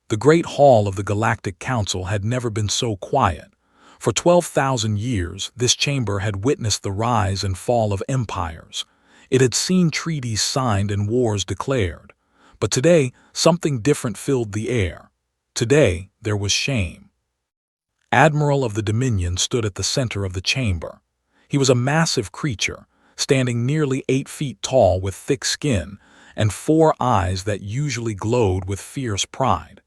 The Great Hall of the Galactic Council had never been so quiet. For 12,000 years, this chamber had witnessed the rise and fall of empires. It had seen treaties signed and wars declared. But today, something different filled the air. Today, there was shame. Admiral of the Dominion stood at the center of the chamber. He was a massive creature, standing nearly 8 feet tall with thick skin and 4 eyes that usually glowed with fierce pride.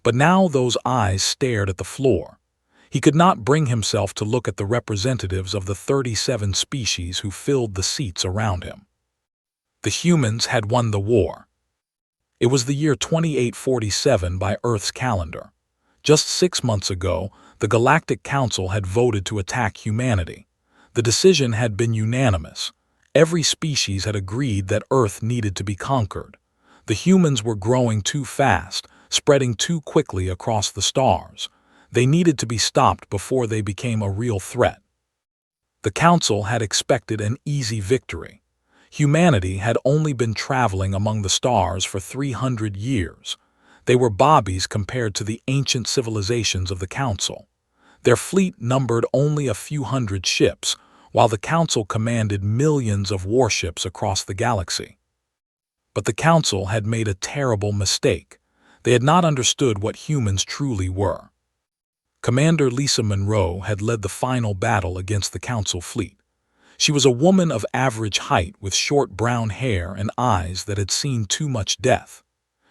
But now those eyes stared at the floor. He could not bring himself to look at the representatives of the 37 species who filled the seats around him. The humans had won the war. It was the year 2847 by Earth's calendar. Just 6 months ago, the Galactic Council had voted to attack humanity. The decision had been unanimous. Every species had agreed that Earth needed to be conquered. The humans were growing too fast, spreading too quickly across the stars. They needed to be stopped before they became a real threat. The Council had expected an easy victory. Humanity had only been traveling among the stars for 300 years. They were bobbies compared to the ancient civilizations of the Council. Their fleet numbered only a few hundred ships, while the Council commanded millions of warships across the galaxy. But the Council had made a terrible mistake. They had not understood what humans truly were. Commander Lisa Monroe had led the final battle against the Council fleet. She was a woman of average height with short brown hair and eyes that had seen too much death.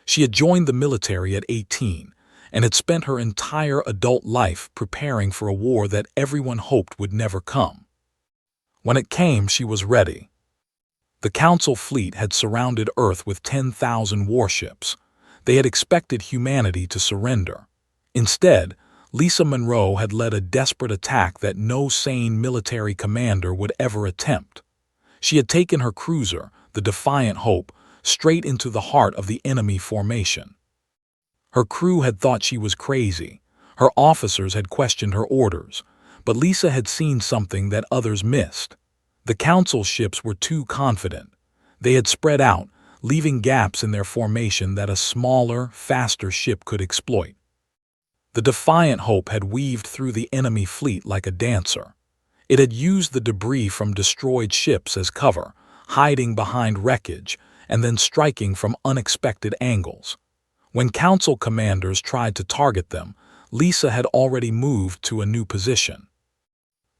She had joined the military at 18 and had spent her entire adult life preparing for a war that everyone hoped would never come. When it came, she was ready. The Council fleet had surrounded Earth with 10,000 warships. They had expected humanity to surrender. Instead, Lisa Monroe had led a desperate attack that no sane military commander would ever attempt. She had taken her cruiser, the Defiant Hope, straight into the heart of the enemy formation. Her crew had thought she was crazy. Her officers had questioned her orders. But Lisa had seen something that others missed. The Council ships were too confident. They had spread out, leaving gaps in their formation that a smaller, faster ship could exploit. The Defiant Hope had weaved through the enemy fleet like a dancer. It had used the debris from destroyed ships as cover, hiding behind wreckage, and then striking from unexpected angles. When Council commanders tried to target them, Lisa had already moved to a new position.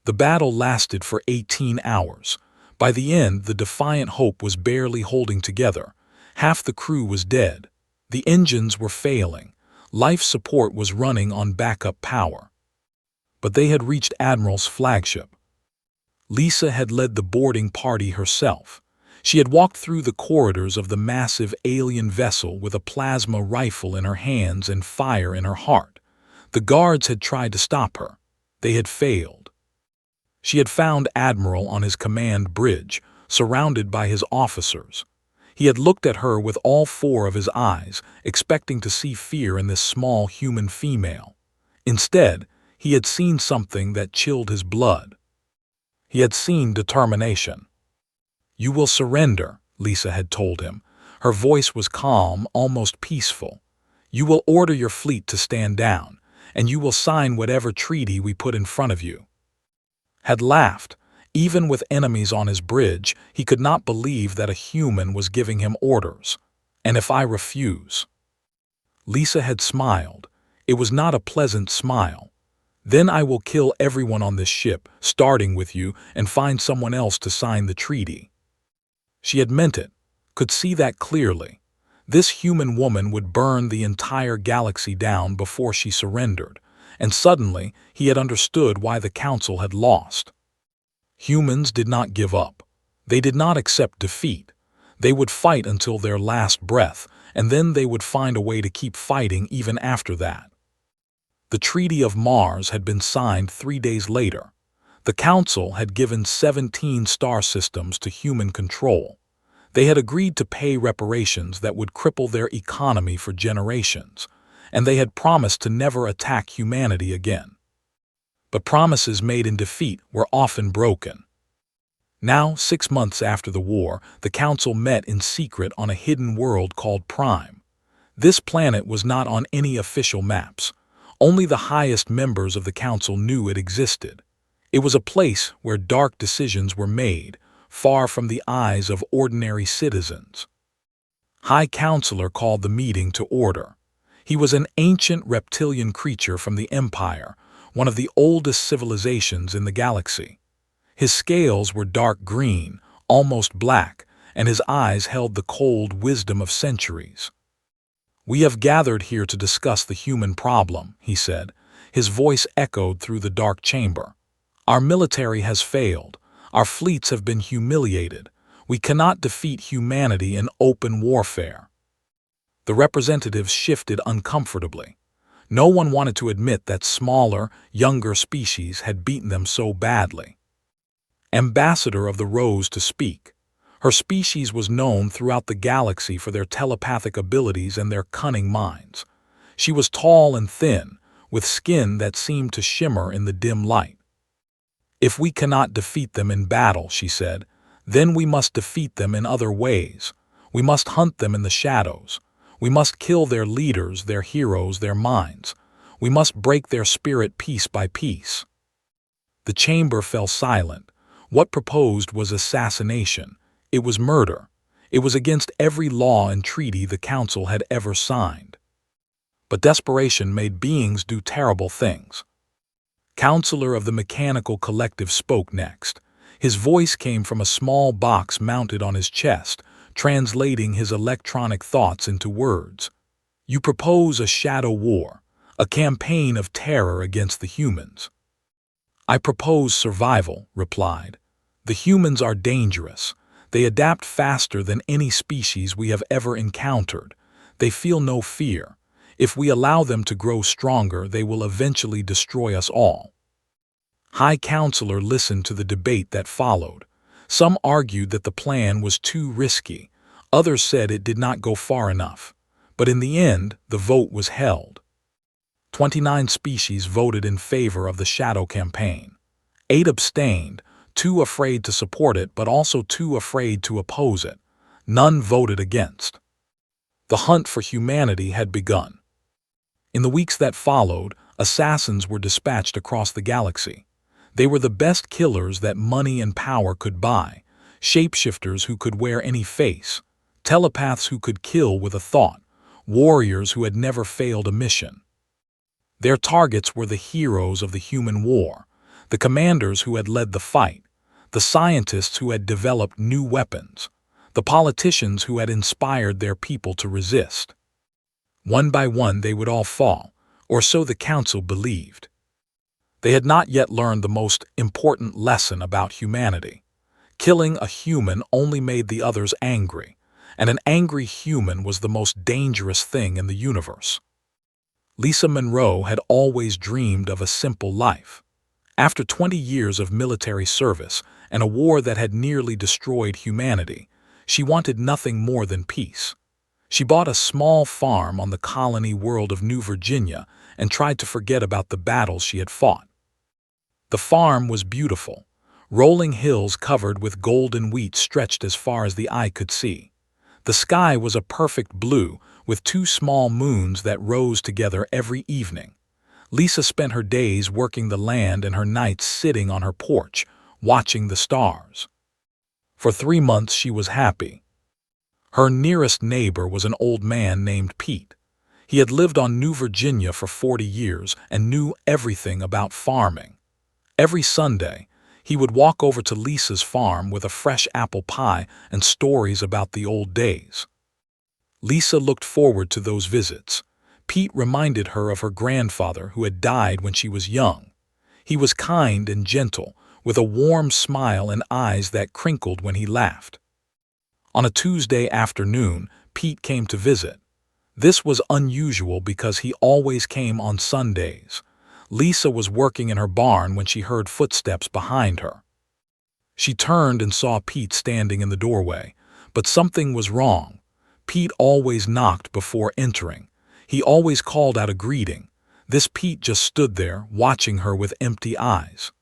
The battle lasted for 18 hours. By the end, the Defiant Hope was barely holding together. Half the crew was dead. The engines were failing. Life support was running on backup power. But they had reached Admiral's flagship. Lisa had led the boarding party herself. She had walked through the corridors of the massive alien vessel with a plasma rifle in her hands and fire in her heart. The guards had tried to stop her. They had failed. She had found Admiral on his command bridge, surrounded by his officers. He had looked at her with all 4 of his eyes, expecting to see fear in this small human female. Instead, he had seen something that chilled his blood. He had seen determination. "You will surrender," Lisa had told him. Her voice was calm, almost peaceful. "You will order your fleet to stand down, and you will sign whatever treaty we put in front of you." Had laughed. Even with enemies on his bridge, he could not believe that a human was giving him orders. "And if I refuse?" Lisa had smiled. It was not a pleasant smile. "Then I will kill everyone on this ship, starting with you, and find someone else to sign the treaty." She had meant it, could see that clearly. This human woman would burn the entire galaxy down before she surrendered, and suddenly he had understood why the Council had lost. Humans did not give up. They did not accept defeat. They would fight until their last breath, and then they would find a way to keep fighting even after that. The Treaty of Mars had been signed 3 days later. The Council had given 17 star systems to human control. They had agreed to pay reparations that would cripple their economy for generations, and they had promised to never attack humanity again. But promises made in defeat were often broken. Now, 6 months after the war, the Council met in secret on a hidden world called Prime. This planet was not on any official maps. Only the highest members of the council knew it existed. It was a place where dark decisions were made, far from the eyes of ordinary citizens. High Counselor called the meeting to order. He was an ancient reptilian creature from the Empire, one of the oldest civilizations in the galaxy. His scales were dark green, almost black, and his eyes held the cold wisdom of centuries. "We have gathered here to discuss the human problem," he said. His voice echoed through the dark chamber. "Our military has failed. Our fleets have been humiliated. We cannot defeat humanity in open warfare." The representatives shifted uncomfortably. No one wanted to admit that smaller, younger species had beaten them so badly. Ambassador of the rose to speak. Her species was known throughout the galaxy for their telepathic abilities and their cunning minds. She was tall and thin, with skin that seemed to shimmer in the dim light. "If we cannot defeat them in battle," she said, "then we must defeat them in other ways. We must hunt them in the shadows. We must kill their leaders, their heroes, their minds. We must break their spirit piece by piece." The chamber fell silent. What proposed was assassination. It was murder. It was against every law and treaty the Council had ever signed. But desperation made beings do terrible things. Counselor of the Mechanical Collective spoke next. His voice came from a small box mounted on his chest, translating his electronic thoughts into words. "You propose a shadow war, a campaign of terror against the humans." "I propose survival," replied. "The humans are dangerous. They adapt faster than any species we have ever encountered. They feel no fear. If we allow them to grow stronger, they will eventually destroy us all." High Counselor listened to the debate that followed. Some argued that the plan was too risky. Others said it did not go far enough. But in the end, the vote was held. 29 species voted in favor of the Shadow Campaign. 8 abstained, too afraid to support it but also too afraid to oppose it. None voted against. The hunt for humanity had begun. In the weeks that followed, assassins were dispatched across the galaxy. They were the best killers that money and power could buy, shapeshifters who could wear any face, telepaths who could kill with a thought, warriors who had never failed a mission. Their targets were the heroes of the human war, the commanders who had led the fight, the scientists who had developed new weapons, the politicians who had inspired their people to resist. One by one they would all fall, or so the Council believed. They had not yet learned the most important lesson about humanity. Killing a human only made the others angry, and an angry human was the most dangerous thing in the universe. Lisa Monroe had always dreamed of a simple life. After 20 years of military service and a war that had nearly destroyed humanity, she wanted nothing more than peace. She bought a small farm on the colony world of New Virginia and tried to forget about the battles she had fought. The farm was beautiful. Rolling hills covered with golden wheat stretched as far as the eye could see. The sky was a perfect blue, with 2 small moons that rose together every evening. Lisa spent her days working the land and her nights sitting on her porch, watching the stars. For 3 months she was happy. Her nearest neighbor was an old man named Pete. He had lived on New Virginia for 40 years and knew everything about farming. Every Sunday, he would walk over to Lisa's farm with a fresh apple pie and stories about the old days. Lisa looked forward to those visits. Pete reminded her of her grandfather who had died when she was young. He was kind and gentle, with a warm smile and eyes that crinkled when he laughed. On a Tuesday afternoon, Pete came to visit. This was unusual because he always came on Sundays. Lisa was working in her barn when she heard footsteps behind her. She turned and saw Pete standing in the doorway, but something was wrong. Pete always knocked before entering. He always called out a greeting. This Pete just stood there, watching her with empty eyes.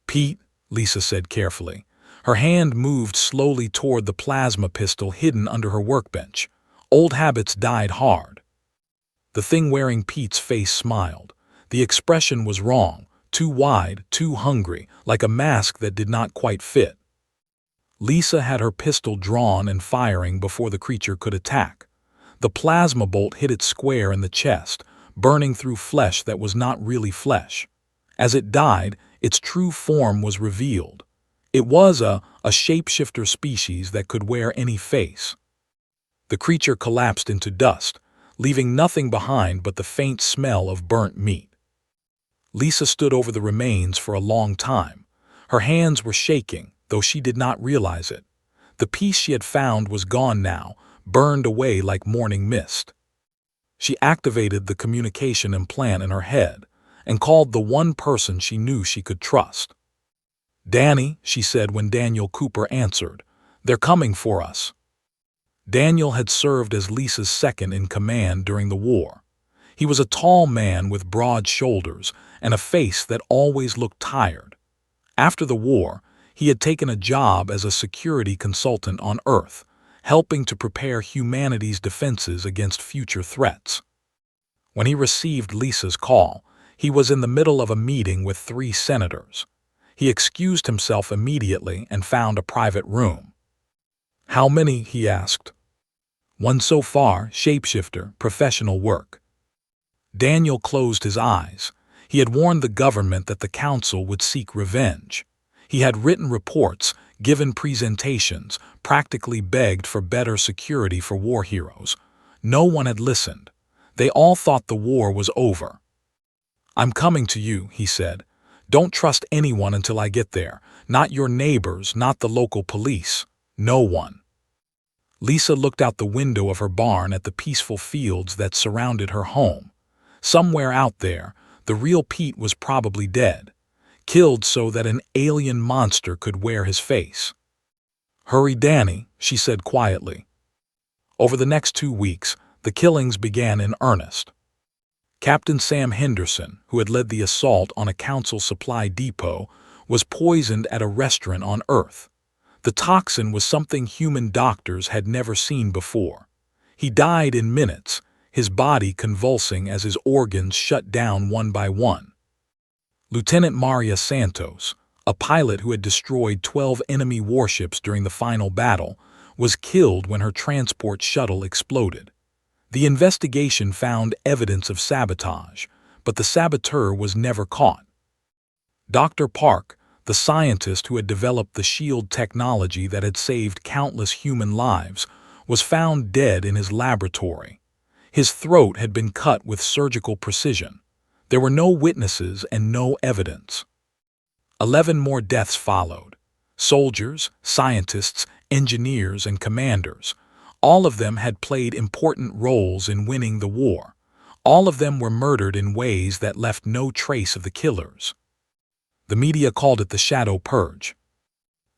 "Pete," Lisa said carefully. Her hand moved slowly toward the plasma pistol hidden under her workbench. Old habits died hard. The thing wearing Pete's face smiled. The expression was wrong, too wide, too hungry, like a mask that did not quite fit. Lisa had her pistol drawn and firing before the creature could attack. The plasma bolt hit it square in the chest, burning through flesh that was not really flesh. As it died, its true form was revealed. It was a shapeshifter species that could wear any face. The creature collapsed into dust, leaving nothing behind but the faint smell of burnt meat. Lisa stood over the remains for a long time. Her hands were shaking, though she did not realize it. The piece she had found was gone now, burned away like morning mist. She activated the communication implant in her head and called the one person she knew she could trust. "Danny," she said when Daniel Cooper answered, "they're coming for us." Daniel had served as Lisa's second in command during the war. He was a tall man with broad shoulders and a face that always looked tired. After the war, he had taken a job as a security consultant on Earth, helping to prepare humanity's defenses against future threats. When he received Lisa's call, he was in the middle of a meeting with 3 senators. He excused himself immediately and found a private room. "How many?" he asked. "One so far, shapeshifter, professional work." Daniel closed his eyes. He had warned the government that the council would seek revenge. He had written reports, given presentations, practically begged for better security for war heroes. No one had listened. They all thought the war was over. "I'm coming to you," he said. "Don't trust anyone until I get there. Not your neighbors, not the local police. No one." Lisa looked out the window of her barn at the peaceful fields that surrounded her home. Somewhere out there, the real Pete was probably dead, killed so that an alien monster could wear his face. "Hurry, Danny," she said quietly. Over the next 2 weeks, the killings began in earnest. Captain Sam Henderson, who had led the assault on a council supply depot, was poisoned at a restaurant on Earth. The toxin was something human doctors had never seen before. He died in minutes, his body convulsing as his organs shut down one by one. Lieutenant Maria Santos, a pilot who had destroyed 12 enemy warships during the final battle, was killed when her transport shuttle exploded. The investigation found evidence of sabotage, but the saboteur was never caught. Dr. Park, the scientist who had developed the shield technology that had saved countless human lives, was found dead in his laboratory. His throat had been cut with surgical precision. There were no witnesses and no evidence. 11 more deaths followed. Soldiers, scientists, engineers, and commanders. All of them had played important roles in winning the war. All of them were murdered in ways that left no trace of the killers. The media called it the Shadow Purge.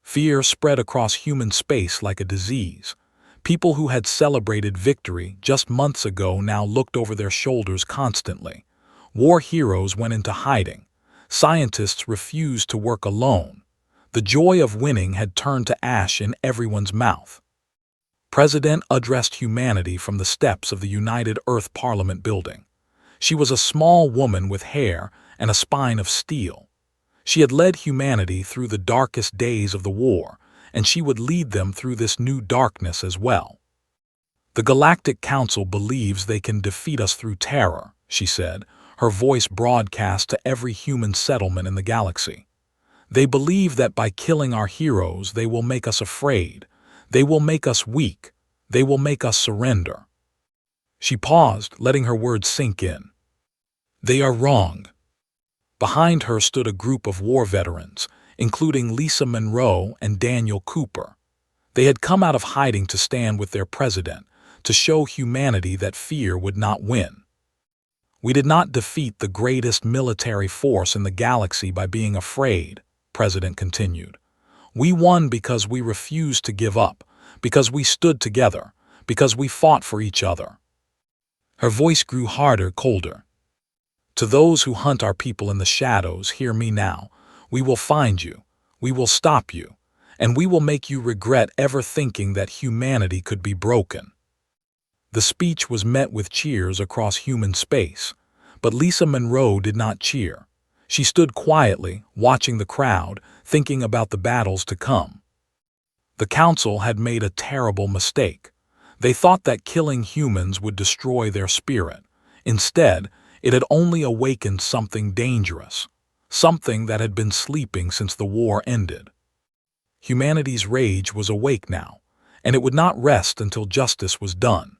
Fear spread across human space like a disease. People who had celebrated victory just months ago now looked over their shoulders constantly. War heroes went into hiding. Scientists refused to work alone. The joy of winning had turned to ash in everyone's mouth. President addressed humanity from the steps of the United Earth Parliament building. She was a small woman with hair and a spine of steel. She had led humanity through the darkest days of the war, and she would lead them through this new darkness as well. "The Galactic Council believes they can defeat us through terror," she said, her voice broadcast to every human settlement in the galaxy. "They believe that by killing our heroes they will make us afraid. They will make us weak. They will make us surrender." She paused, letting her words sink in. "They are wrong." Behind her stood a group of war veterans, including Lisa Monroe and Daniel Cooper. They had come out of hiding to stand with their president, to show humanity that fear would not win. "We did not defeat the greatest military force in the galaxy by being afraid," President continued. "We won because we refused to give up, because we stood together, because we fought for each other." Her voice grew harder, colder. "To those who hunt our people in the shadows, hear me now. We will find you. We will stop you. And we will make you regret ever thinking that humanity could be broken." The speech was met with cheers across human space, but Lisa Monroe did not cheer. She stood quietly, watching the crowd, thinking about the battles to come. The council had made a terrible mistake. They thought that killing humans would destroy their spirit. Instead, it had only awakened something dangerous, something that had been sleeping since the war ended. Humanity's rage was awake now, and it would not rest until justice was done.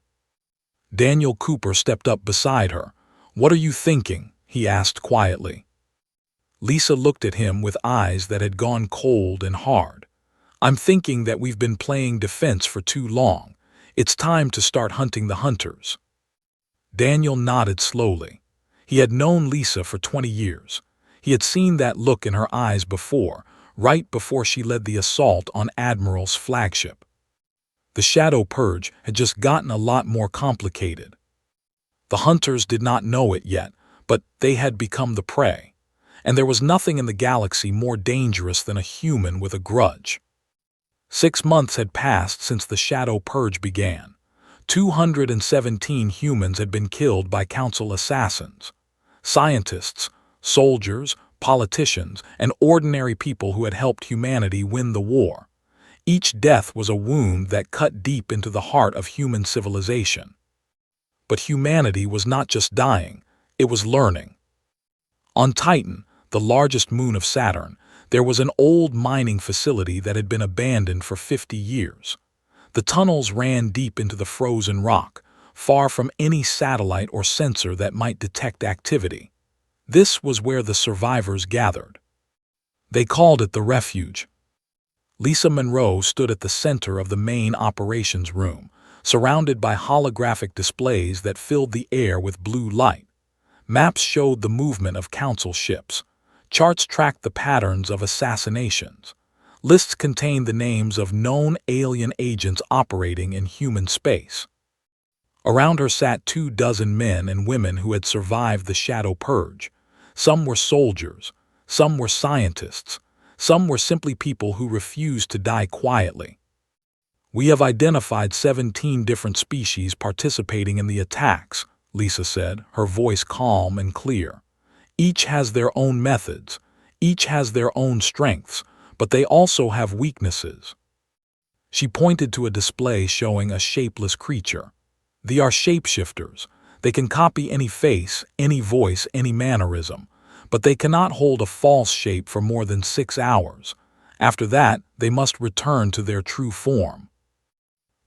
Daniel Cooper stepped up beside her. "What are you thinking?" he asked quietly. Lisa looked at him with eyes that had gone cold and hard. "I'm thinking that we've been playing defense for too long. It's time to start hunting the hunters." Daniel nodded slowly. He had known Lisa for 20 years. He had seen that look in her eyes before, right before she led the assault on Admiral's flagship. The Shadow Purge had just gotten a lot more complicated. The hunters did not know it yet, but they had become the prey. And there was nothing in the galaxy more dangerous than a human with a grudge. 6 months had passed since the Shadow Purge began. 217 humans had been killed by Council assassins. Scientists, soldiers, politicians, and ordinary people who had helped humanity win the war. Each death was a wound that cut deep into the heart of human civilization. But humanity was not just dying, it was learning. On Titan, the largest moon of Saturn, there was an old mining facility that had been abandoned for 50 years. The tunnels ran deep into the frozen rock, far from any satellite or sensor that might detect activity. This was where the survivors gathered. They called it the refuge. Lisa Monroe stood at the center of the main operations room, surrounded by holographic displays that filled the air with blue light. Maps showed the movement of Council ships. Charts tracked the patterns of assassinations. Lists contained the names of known alien agents operating in human space. Around her sat 24 men and women who had survived the Shadow Purge. Some were soldiers, some were scientists, some were simply people who refused to die quietly. "We have identified 17 different species participating in the attacks," Lisa said, her voice calm and clear. "Each has their own methods, each has their own strengths, but they also have weaknesses." She pointed to a display showing a shapeless creature. "They are shapeshifters. They can copy any face, any voice, any mannerism, but they cannot hold a false shape for more than 6 hours. After that, they must return to their true form."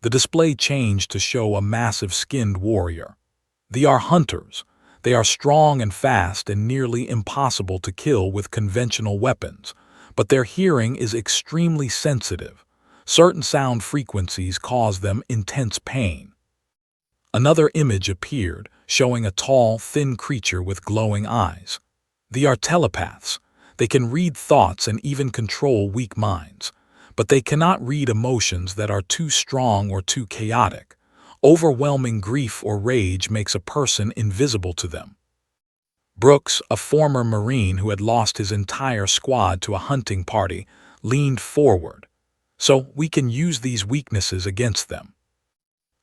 The display changed to show a massive skinned warrior. "They are hunters. They are strong and fast and nearly impossible to kill with conventional weapons, but their hearing is extremely sensitive. Certain sound frequencies cause them intense pain." Another image appeared, showing a tall, thin creature with glowing eyes. "They are telepaths. They can read thoughts and even control weak minds, but they cannot read emotions that are too strong or too chaotic. Overwhelming grief or rage makes a person invisible to them." Brooks, a former Marine who had lost his entire squad to a hunting party, leaned forward. "So we can use these weaknesses against them."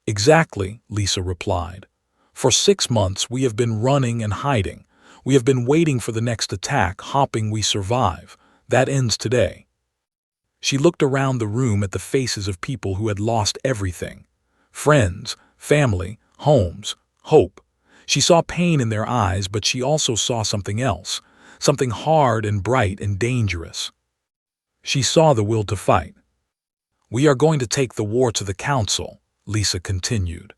"Exactly," Lisa replied. "For 6 months we have been running and hiding. We have been waiting for the next attack, hoping we survive. That ends today." She looked around the room at the faces of people who had lost everything. Friends, family, homes, hope. She saw pain in their eyes, but she also saw something else, something hard and bright and dangerous. She saw the will to fight. "We are going to take the war to the Council," Lisa continued.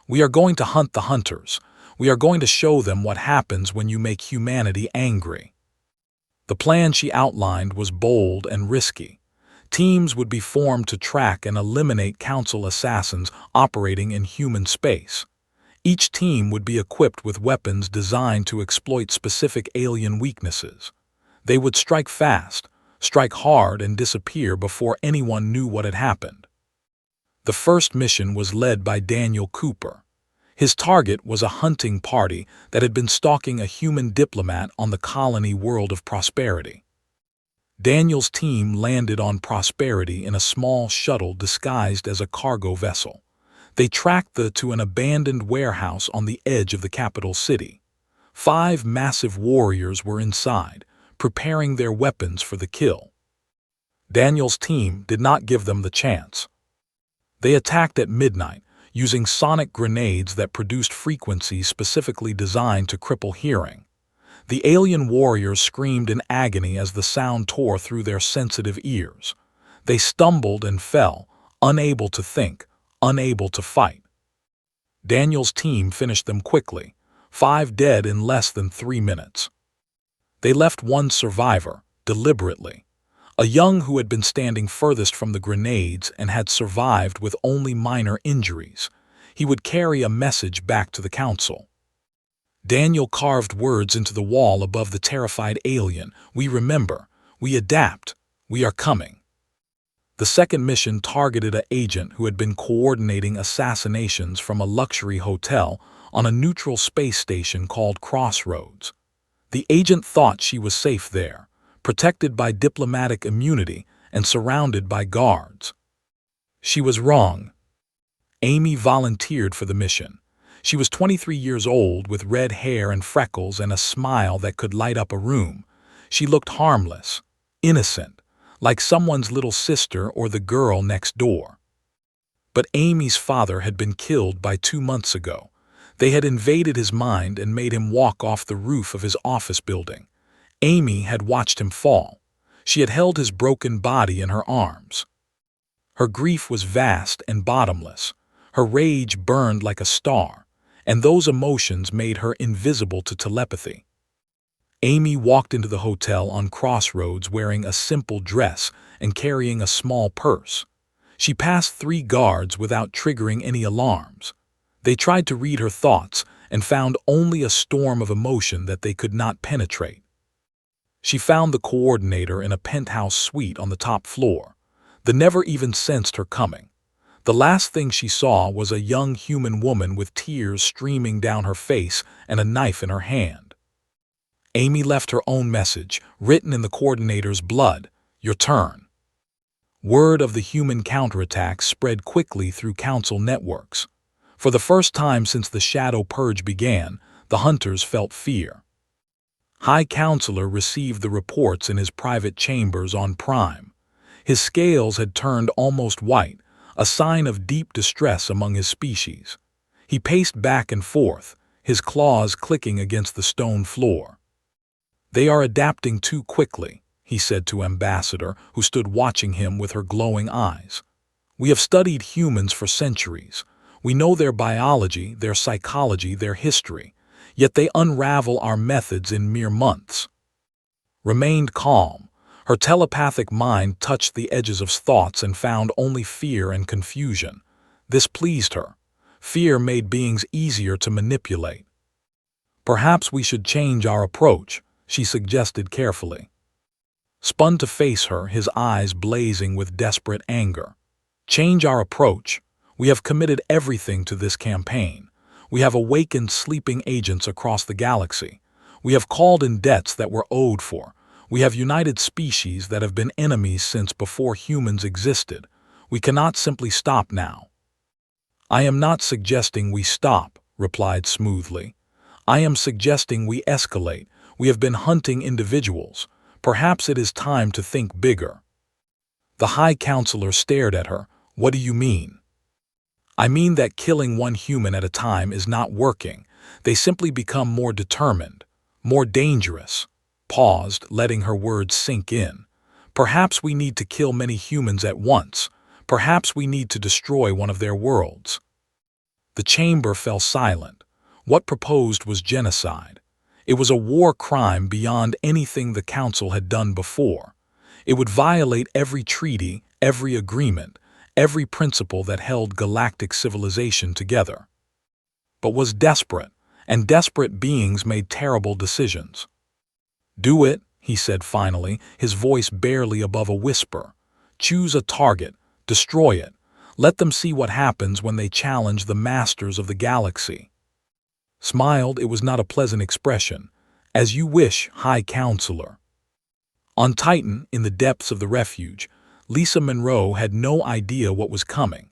"We are going to hunt the hunters. We are going to show them what happens when you make humanity angry." The plan she outlined was bold and risky. Teams would be formed to track and eliminate Council assassins operating in human space. Each team would be equipped with weapons designed to exploit specific alien weaknesses. They would strike fast, strike hard, and disappear before anyone knew what had happened. The first mission was led by Daniel Cooper. His target was a hunting party that had been stalking a human diplomat on the colony world of Prosperity. Daniel's team landed on Prosperity in a small shuttle disguised as a cargo vessel. They tracked to an abandoned warehouse on the edge of the capital city. 5 massive warriors were inside, preparing their weapons for the kill. Daniel's team did not give them the chance. They attacked at midnight, using sonic grenades that produced frequencies specifically designed to cripple hearing. The alien warriors screamed in agony as the sound tore through their sensitive ears. They stumbled and fell, unable to think, unable to fight. Daniel's team finished them quickly, 5 dead in less than 3 minutes. They left one survivor, deliberately, a young who had been standing furthest from the grenades and had survived with only minor injuries. He would carry a message back to the council. Daniel carved words into the wall above the terrified alien. "We remember. We adapt. We are coming." The second mission targeted an agent who had been coordinating assassinations from a luxury hotel on a neutral space station called Crossroads. The agent thought she was safe there, protected by diplomatic immunity and surrounded by guards. She was wrong. Amy volunteered for the mission. She was 23 years old with red hair and freckles and a smile that could light up a room. She looked harmless, innocent, like someone's little sister or the girl next door. But Amy's father had been killed by 2 months ago. They had invaded his mind and made him walk off the roof of his office building. Amy had watched him fall. She had held his broken body in her arms. Her grief was vast and bottomless. Her rage burned like a star, and those emotions made her invisible to telepathy. Amy walked into the hotel on Crossroads wearing a simple dress and carrying a small purse. She passed 3 guards without triggering any alarms. They tried to read her thoughts and found only a storm of emotion that they could not penetrate. She found the coordinator in a penthouse suite on the top floor. The never even sensed her coming. The last thing she saw was a young human woman with tears streaming down her face and a knife in her hand. Amy left her own message, written in the coordinator's blood, "Your turn." Word of the human counterattack spread quickly through council networks. For the first time since the Shadow Purge began, the hunters felt fear. High Counselor received the reports in his private chambers on Prime. His scales had turned almost white, a sign of deep distress among his species. He paced back and forth, his claws clicking against the stone floor. "They are adapting too quickly," he said to Ambassador, who stood watching him with her glowing eyes. "We have studied humans for centuries. We know their biology, their psychology, their history, yet they unravel our methods in mere months." Remained calm. Her telepathic mind touched the edges of thoughts and found only fear and confusion. This pleased her. Fear made beings easier to manipulate. "Perhaps we should change our approach," she suggested carefully. Spun to face her, his eyes blazing with desperate anger. "Change our approach? We have committed everything to this campaign. We have awakened sleeping agents across the galaxy. We have called in debts that were owed for. We have united species that have been enemies since before humans existed. We cannot simply stop now." "I am not suggesting we stop," replied smoothly. "I am suggesting we escalate. We have been hunting individuals. Perhaps it is time to think bigger." The High Counselor stared at her. "What do you mean?" "I mean that killing one human at a time is not working. They simply become more determined, more dangerous." Paused, letting her words sink in. "Perhaps we need to kill many humans at once. Perhaps we need to destroy one of their worlds." The chamber fell silent. What proposed was genocide. It was a war crime beyond anything the Council had done before. It would violate every treaty, every agreement, every principle that held galactic civilization together. But was desperate, and desperate beings made terrible decisions. "Do it," he said finally, his voice barely above a whisper. "Choose a target, destroy it. Let them see what happens when they challenge the masters of the galaxy." Smiled, it was not a pleasant expression. "As you wish, High Counselor." On Titan, in the depths of the refuge, Lisa Monroe had no idea what was coming.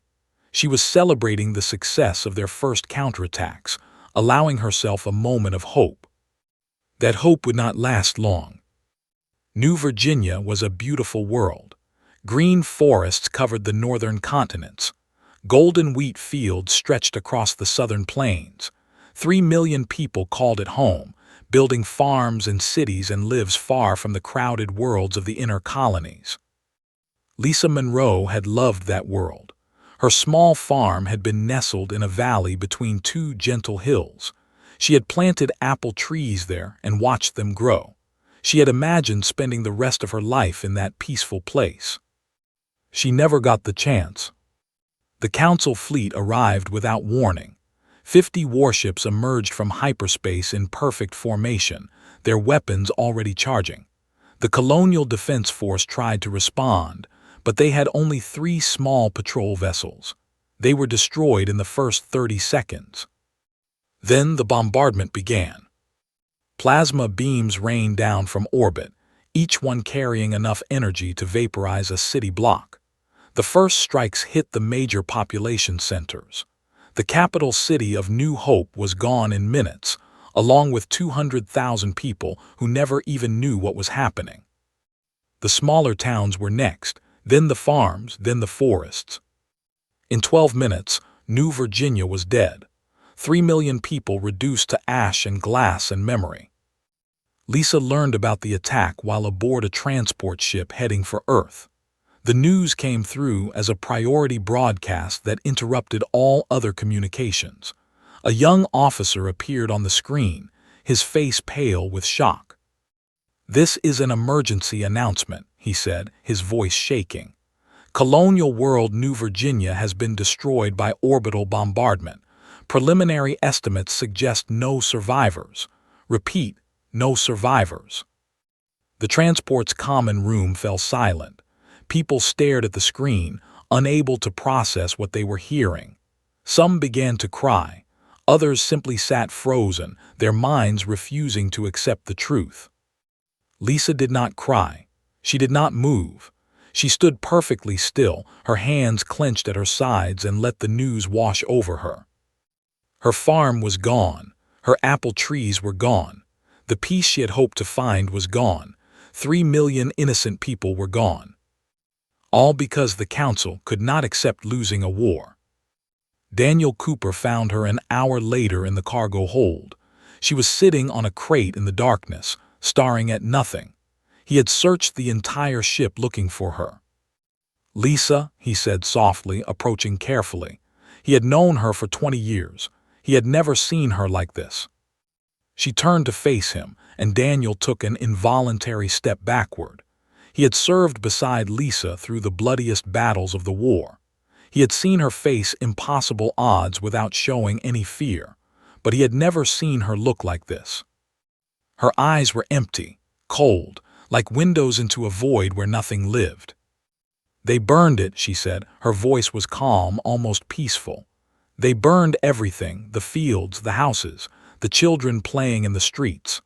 She was celebrating the success of their first counterattacks, allowing herself a moment of hope. That hope would not last long. New Virginia was a beautiful world. Green forests covered the northern continents. Golden wheat fields stretched across the southern plains. 3 million people called it home, building farms and cities and lives far from the crowded worlds of the inner colonies. Lisa Monroe had loved that world. Her small farm had been nestled in a valley between two gentle hills. She had planted apple trees there and watched them grow. She had imagined spending the rest of her life in that peaceful place. She never got the chance. The Council fleet arrived without warning. 50 warships emerged from hyperspace in perfect formation, their weapons already charging. The Colonial Defense Force tried to respond, but they had only 3 small patrol vessels. They were destroyed in the first 30 seconds. Then the bombardment began. Plasma beams rained down from orbit, each one carrying enough energy to vaporize a city block. The first strikes hit the major population centers. The capital city of New Hope was gone in minutes, along with 200,000 people who never even knew what was happening. The smaller towns were next, then the farms, then the forests. In 12 minutes, New Virginia was dead. 3 million people reduced to ash and glass and memory. Lisa learned about the attack while aboard a transport ship heading for Earth. The news came through as a priority broadcast that interrupted all other communications. A young officer appeared on the screen, his face pale with shock. "This is an emergency announcement," he said, his voice shaking. "Colonial world New Virginia has been destroyed by orbital bombardment. Preliminary estimates suggest no survivors. Repeat, no survivors." The transport's common room fell silent. People stared at the screen, unable to process what they were hearing. Some began to cry. Others simply sat frozen, their minds refusing to accept the truth. Lisa did not cry. She did not move. She stood perfectly still, her hands clenched at her sides, and let the news wash over her. Her farm was gone. Her apple trees were gone. The peace she had hoped to find was gone. 3 million innocent people were gone. All because the Council could not accept losing a war. Daniel Cooper found her an hour later in the cargo hold. She was sitting on a crate in the darkness, staring at nothing. He had searched the entire ship looking for her. "Lisa," he said softly, approaching carefully. He had known her for 20 years. He had never seen her like this. She turned to face him, and Daniel took an involuntary step backward. He had served beside Lisa through the bloodiest battles of the war. He had seen her face impossible odds without showing any fear, but he had never seen her look like this. Her eyes were empty, cold, like windows into a void where nothing lived. "They burned it," she said. Her voice was calm, almost peaceful. "They burned everything, the fields, the houses, the children playing in the streets."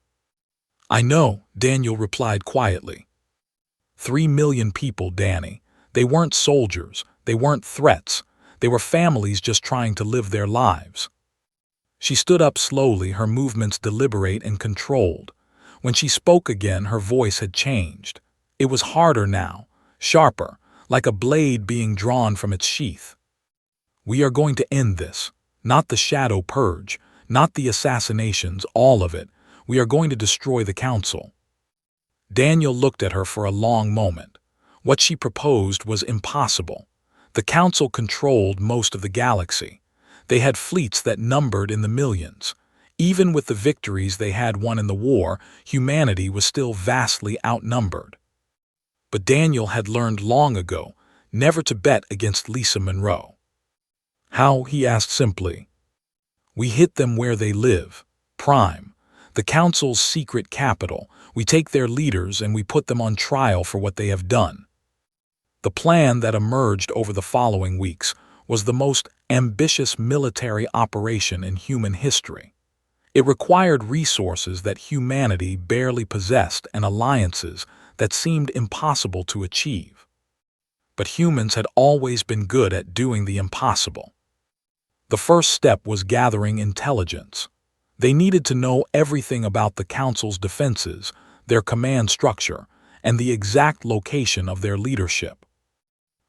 "I know," Daniel replied quietly. 3 million people, Danny. They weren't soldiers. They weren't threats. They were families just trying to live their lives. She stood up slowly, her movements deliberate and controlled. When she spoke again, her voice had changed. It was harder now, sharper, like a blade being drawn from its sheath. "We are going to end this. Not the shadow purge, not the assassinations, all of it. We are going to destroy the Council." Daniel looked at her for a long moment. What she proposed was impossible. The Council controlled most of the galaxy. They had fleets that numbered in the millions. Even with the victories they had won in the war, humanity was still vastly outnumbered. But Daniel had learned long ago never to bet against Lisa Monroe. "How?" he asked simply. "We hit them where they live. Prime. The Council's secret capital. We take their leaders and we put them on trial for what they have done." The plan that emerged over the following weeks was the most ambitious military operation in human history. It required resources that humanity barely possessed and alliances that seemed impossible to achieve. but humans had always been good at doing the impossible. The first step was gathering intelligence. They needed to know everything about the Council's defenses, their command structure, and the exact location of their leadership.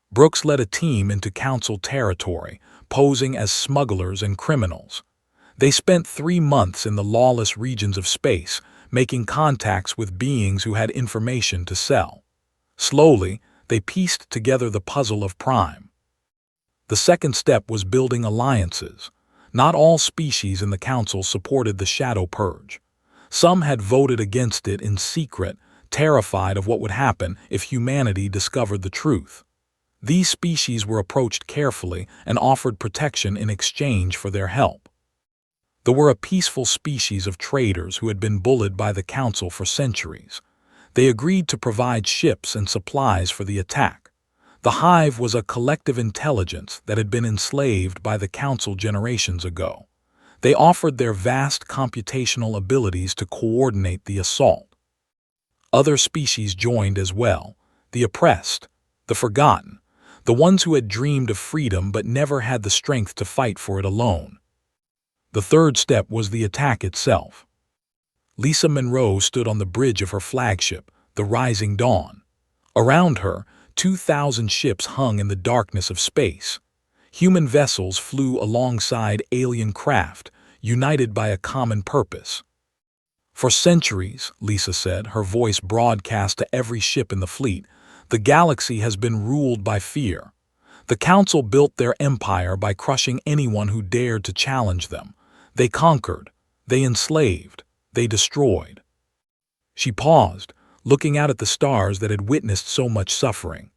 Brooks led a team into Council territory, posing as smugglers and criminals. They spent 3 months in the lawless regions of space, making contacts with beings who had information to sell. Slowly, they pieced together the puzzle of Prime. The second step was building alliances. Not all species in the Council supported the Shadow Purge. Some had voted against it in secret, terrified of what would happen if humanity discovered the truth. These species were approached carefully and offered protection in exchange for their help. There were a peaceful species of traders who had been bullied by the Council for centuries. They agreed to provide ships and supplies for the attack. The Hive was a collective intelligence that had been enslaved by the Council generations ago. They offered their vast computational abilities to coordinate the assault. Other species joined as well: the oppressed, the forgotten, the ones who had dreamed of freedom but never had the strength to fight for it alone. The third step was the attack itself. Lisa Monroe stood on the bridge of her flagship, the Rising Dawn. Around her, 2,000 ships hung in the darkness of space. Human vessels flew alongside alien craft, united by a common purpose. For centuries, Lisa said, her voice broadcast to every ship in the fleet, the galaxy has been ruled by fear. The Council built their empire by crushing anyone who dared to challenge them. They conquered, they enslaved, they destroyed. She paused, looking out at the stars that had witnessed so much suffering.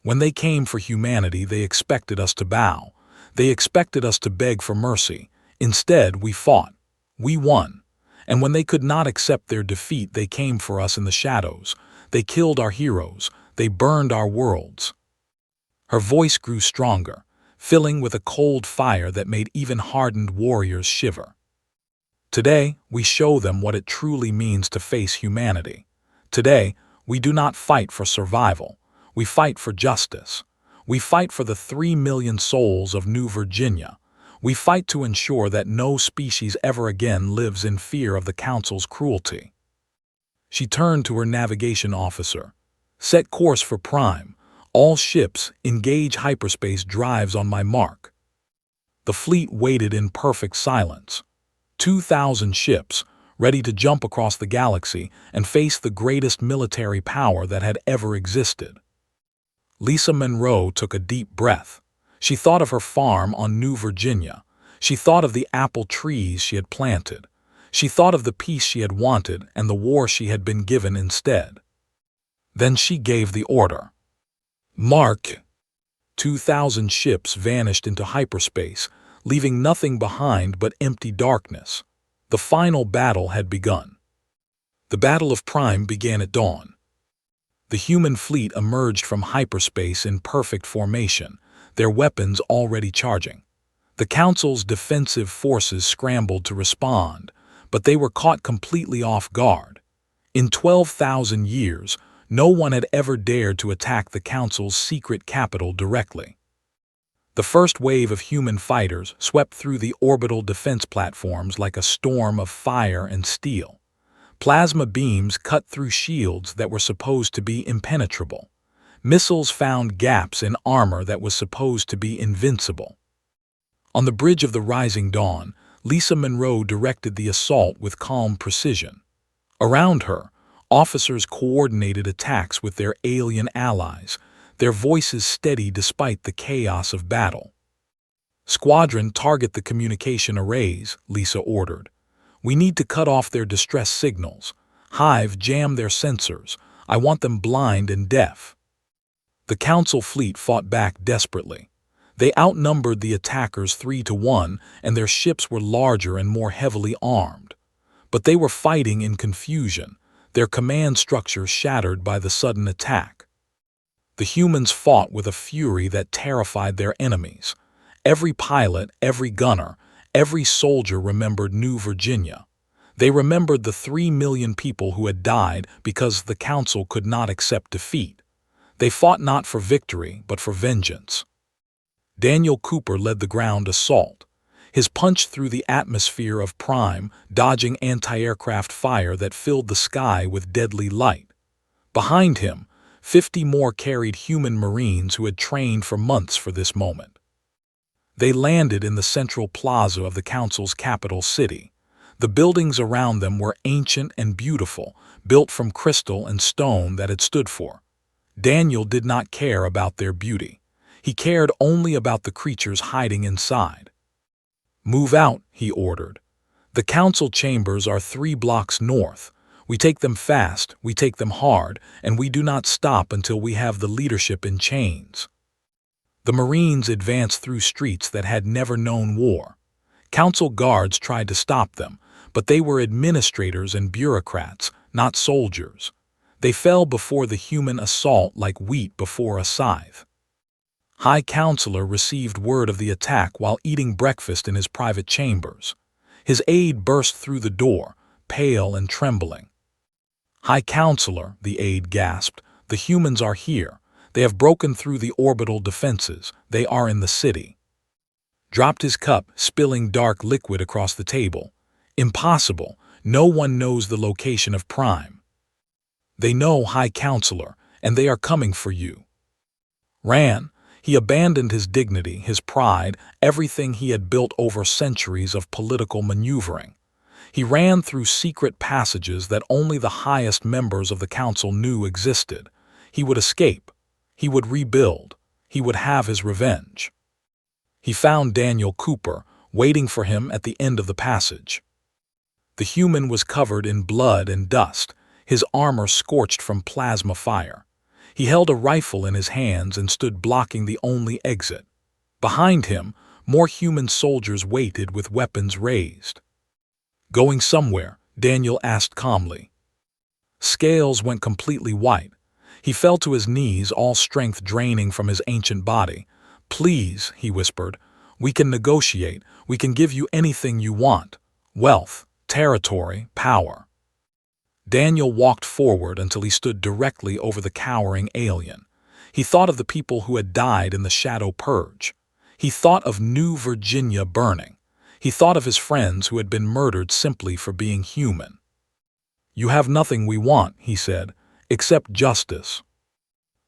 When they came for humanity, they expected us to bow. They expected us to beg for mercy. Instead, we fought. We won. And when they could not accept their defeat, they came for us in the shadows. They killed our heroes. They burned our worlds. Her voice grew stronger, filling with a cold fire that made even hardened warriors shiver. Today, we show them what it truly means to face humanity. Today, we do not fight for survival. We fight for justice. We fight for the 3 million souls of New Virginia. We fight to ensure that no species ever again lives in fear of the Council's cruelty. She turned to her navigation officer. Set course for Prime. All ships, engage hyperspace drives on my mark. The fleet waited in perfect silence. 2,000 ships, ready to jump across the galaxy and face the greatest military power that had ever existed. Lisa Monroe took a deep breath. She thought of her farm on New Virginia. She thought of the apple trees she had planted. She thought of the peace she had wanted and the war she had been given instead. Then she gave the order. Mark! 2,000 ships vanished into hyperspace, leaving nothing behind but empty darkness. The final battle had begun. The Battle of Prime began at dawn. The human fleet emerged from hyperspace in perfect formation, their weapons already charging. The Council's defensive forces scrambled to respond, but they were caught completely off guard. In 12,000 years, no one had ever dared to attack the Council's secret capital directly. The first wave of human fighters swept through the orbital defense platforms like a storm of fire and steel. Plasma beams cut through shields that were supposed to be impenetrable. Missiles found gaps in armor that was supposed to be invincible. On the bridge of the Rising Dawn, Lisa Monroe directed the assault with calm precision. Around her, officers coordinated attacks with their alien allies, their voices steady despite the chaos of battle. "Squadron, target the communication arrays," Lisa ordered. "We need to cut off their distress signals. Hive, jam their sensors. I want them blind and deaf." The Council fleet fought back desperately. They outnumbered the attackers 3-1, and their ships were larger and more heavily armed. But they were fighting in confusion, their command structure shattered by the sudden attack. The humans fought with a fury that terrified their enemies. Every pilot, every gunner, every soldier remembered New Virginia. They remembered the 3 million people who had died because the Council could not accept defeat. They fought not for victory, but for vengeance. Daniel Cooper led the ground assault. His punch through the atmosphere of Prime, dodging anti-aircraft fire that filled the sky with deadly light. Behind him, 50 more carried human Marines who had trained for months for this moment. They landed in the central plaza of the Council's capital city. The buildings around them were ancient and beautiful, built from crystal and stone that had stood for. Daniel did not care about their beauty. He cared only about the creatures hiding inside. "Move out," he ordered. "The council chambers are 3 blocks north. We take them fast, we take them hard, and we do not stop until we have the leadership in chains." The Marines advanced through streets that had never known war. Council guards tried to stop them, but they were administrators and bureaucrats, not soldiers. They fell before the human assault like wheat before a scythe. High Counselor received word of the attack while eating breakfast in his private chambers. His aide burst through the door, pale and trembling. "High Counselor," the aide gasped, "the humans are here. They have broken through the orbital defenses. They are in the city." Dropped his cup, spilling dark liquid across the table. "Impossible. No one knows the location of Prime." "They know, High Counselor, and they are coming for you." Ran. He abandoned his dignity, his pride, everything he had built over centuries of political maneuvering. He ran through secret passages that only the highest members of the council knew existed. He would escape. He would rebuild. He would have his revenge. He found Daniel Cooper, waiting for him at the end of the passage. The human was covered in blood and dust, his armor scorched from plasma fire. He held a rifle in his hands and stood blocking the only exit. Behind him, more human soldiers waited with weapons raised. "Going somewhere?" Daniel asked calmly. Scales went completely white. He fell to his knees, all strength draining from his ancient body. "Please," he whispered, "we can negotiate. We can give you anything you want. Wealth, territory, power." Daniel walked forward until he stood directly over the cowering alien. He thought of the people who had died in the Shadow Purge. He thought of New Virginia burning. He thought of his friends who had been murdered simply for being human. "You have nothing we want," he said, "except justice."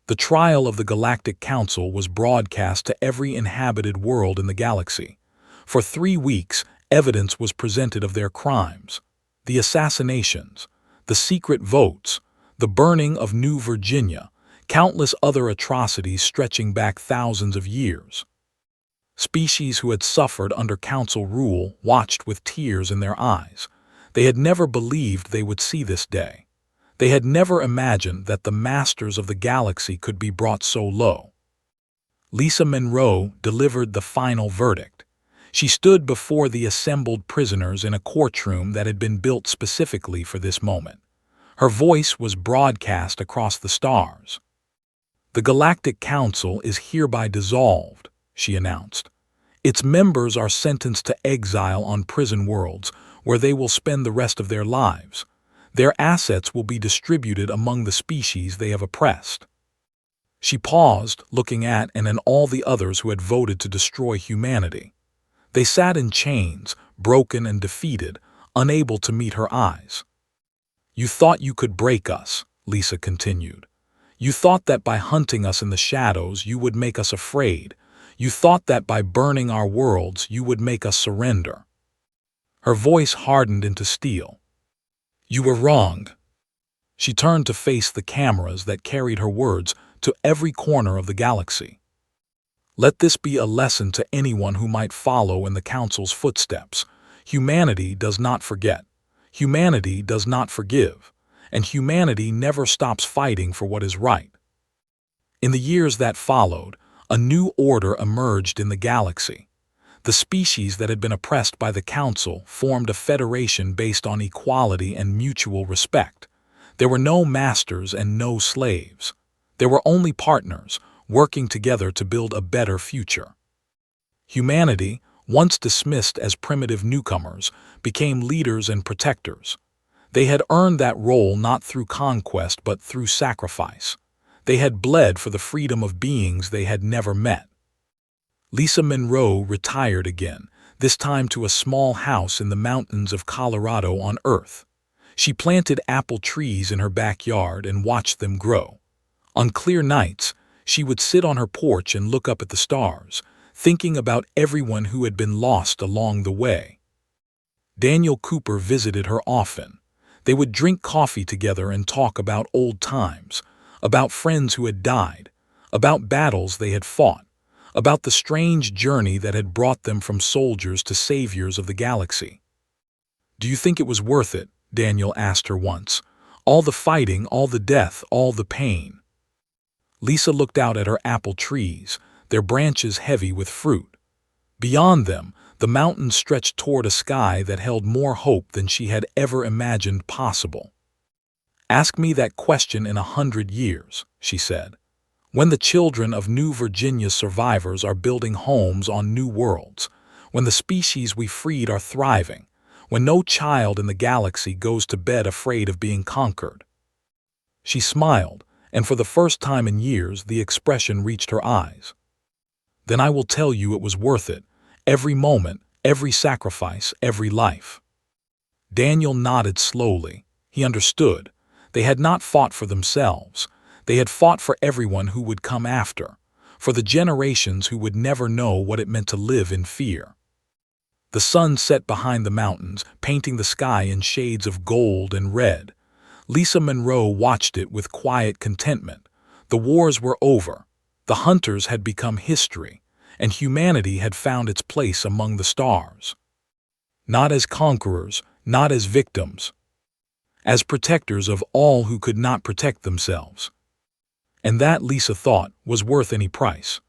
The trial of the Galactic Council was broadcast to every inhabited world in the galaxy. For 3 weeks, evidence was presented of their crimes. The assassinations, the secret votes, the burning of New Virginia, countless other atrocities stretching back thousands of years. Species who had suffered under council rule watched with tears in their eyes. They had never believed they would see this day. They had never imagined that the masters of the galaxy could be brought so low. Lisa Monroe delivered the final verdict. She stood before the assembled prisoners in a courtroom that had been built specifically for this moment. Her voice was broadcast across the stars. "The Galactic Council is hereby dissolved," she announced. "Its members are sentenced to exile on prison worlds, where they will spend the rest of their lives. Their assets will be distributed among the species they have oppressed." She paused, looking at and all the others who had voted to destroy humanity. They sat in chains, broken and defeated, unable to meet her eyes. "You thought you could break us," Lisa continued. "You thought that by hunting us in the shadows you would make us afraid. You thought that by burning our worlds you would make us surrender." Her voice hardened into steel. "You were wrong." She turned to face the cameras that carried her words to every corner of the galaxy. "Let this be a lesson to anyone who might follow in the Council's footsteps. Humanity does not forget. Humanity does not forgive. And humanity never stops fighting for what is right." In the years that followed, a new order emerged in the galaxy. The species that had been oppressed by the Council formed a federation based on equality and mutual respect. There were no masters and no slaves. There were only partners, working together to build a better future. Humanity, once dismissed as primitive newcomers, became leaders and protectors. They had earned that role not through conquest but through sacrifice. They had bled for the freedom of beings they had never met. Lisa Monroe retired again, this time to a small house in the mountains of Colorado on Earth. She planted apple trees in her backyard and watched them grow. On clear nights, she would sit on her porch and look up at the stars, thinking about everyone who had been lost along the way. Daniel Cooper visited her often. They would drink coffee together and talk about old times, about friends who had died, about battles they had fought, about the strange journey that had brought them from soldiers to saviors of the galaxy. "Do you think it was worth it?" Daniel asked her once. "All the fighting, all the death, all the pain." Lisa looked out at her apple trees, their branches heavy with fruit. Beyond them, the mountains stretched toward a sky that held more hope than she had ever imagined possible. "Ask me that question in 100 years," she said. "When the children of New Virginia's survivors are building homes on new worlds, when the species we freed are thriving, when no child in the galaxy goes to bed afraid of being conquered." She smiled, and for the first time in years the expression reached her eyes. "Then I will tell you it was worth it, every moment, every sacrifice, every life." Daniel nodded slowly. He understood. They had not fought for themselves. They had fought for everyone who would come after, for the generations who would never know what it meant to live in fear. The sun set behind the mountains, painting the sky in shades of gold and red. Lisa Monroe watched it with quiet contentment. The wars were over. The hunters had become history, and humanity had found its place among the stars. Not as conquerors, not as victims, as protectors of all who could not protect themselves. And that, Lisa thought, was worth any price.